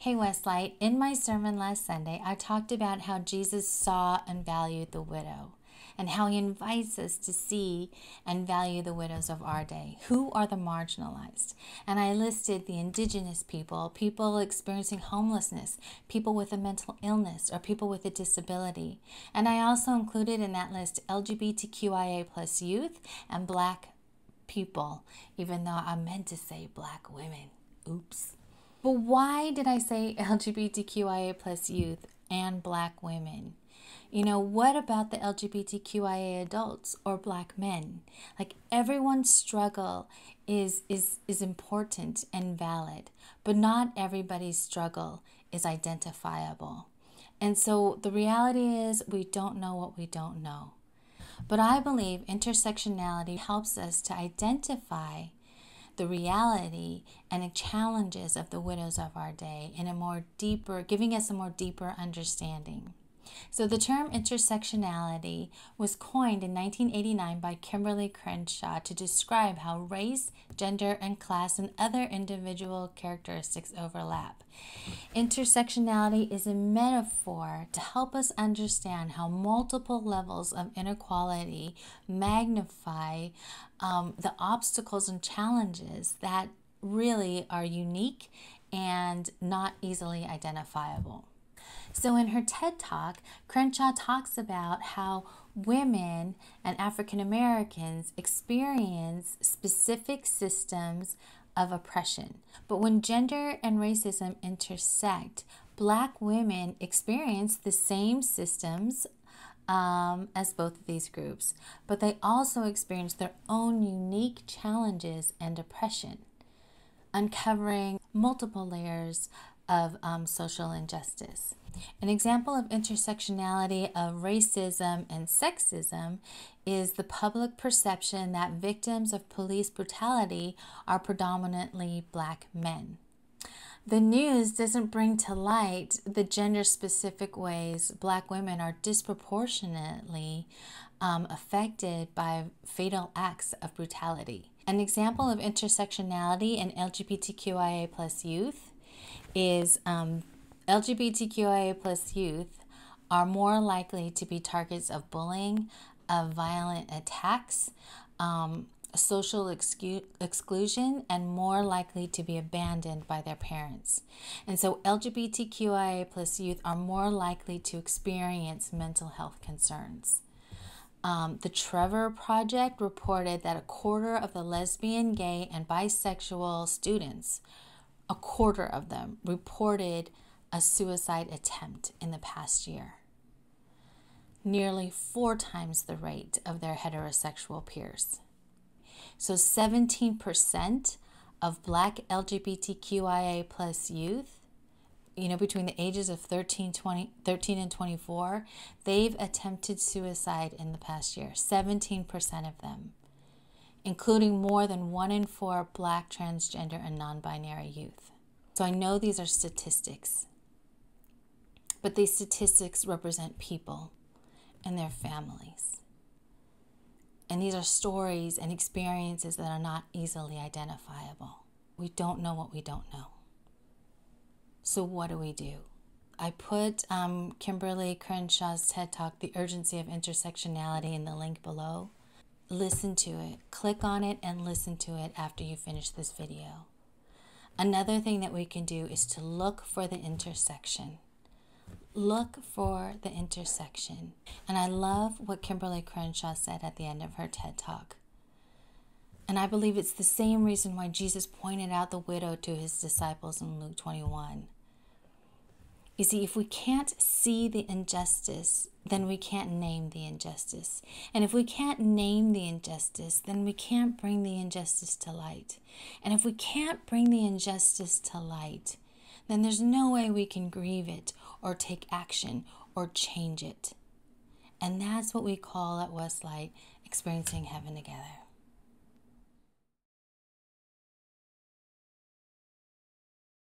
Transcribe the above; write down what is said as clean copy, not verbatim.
Hey Westlight, in my sermon last Sunday, I talked about how Jesus saw and valued the widow and how he invites us to see and value the widows of our day. Who are the marginalized? And I listed the indigenous people, people experiencing homelessness, people with a mental illness, or people with a disability. And I also included in that list LGBTQIA plus youth and Black people, even though I meant to say Black women. Oops. But why did I say LGBTQIA plus youth and Black women? You know, what about the LGBTQIA adults or Black men? Like, everyone's struggle is important and valid, but not everybody's struggle is identifiable. And so the reality is we don't know what we don't know. But I believe intersectionality helps us to identify the reality and the challenges of the widows of our day in a more deeper, giving us a more deeper understanding. So the term intersectionality was coined in 1989 by Kimberly Crenshaw to describe how race, gender, and class and other individual characteristics overlap. Intersectionality is a metaphor to help us understand how multiple levels of inequality magnify the obstacles and challenges that really are unique and not easily identifiable. So in her TED Talk, Crenshaw talks about how women and African Americans experience specific systems of oppression. But when gender and racism intersect, Black women experience the same systems as both of these groups, but they also experience their own unique challenges and oppression, uncovering multiple layers of social injustice. An example of intersectionality of racism and sexism is the public perception that victims of police brutality are predominantly Black men. The news doesn't bring to light the gender-specific ways Black women are disproportionately affected by fatal acts of brutality. An example of intersectionality in LGBTQIA plus youth is LGBTQIA plus youth are more likely to be targets of bullying, of violent attacks, social exclusion, and more likely to be abandoned by their parents. And so LGBTQIA plus youth are more likely to experience mental health concerns. The Trevor Project reported that a quarter of the lesbian, gay, and bisexual students, a quarter of them, reported a suicide attempt in the past year, nearly 4 times the rate of their heterosexual peers. So 17% of Black LGBTQIA plus youth, between the ages of 13 and 24, they've attempted suicide in the past year, 17% of them, including more than 1 in 4 Black, transgender, and non-binary youth. So I know these are statistics, but these statistics represent people and their families. And these are stories and experiences that are not easily identifiable. We don't know what we don't know. So what do we do? I put Kimberly Crenshaw's TED Talk, The Urgency of Intersectionality, in the link below. Listen to it. Click on it and listen to it after you finish this video. Another thing that we can do is to look for the intersection. Look for the intersection. And I love what Kimberly Crenshaw said at the end of her TED Talk. And I believe it's the same reason why Jesus pointed out the widow to his disciples in Luke 21. You see, if we can't see the injustice, then we can't name the injustice. And if we can't name the injustice, then we can't bring the injustice to light. And if we can't bring the injustice to light, then there's no way we can grieve it or take action or change it. And that's what we call at Westlight experiencing heaven together.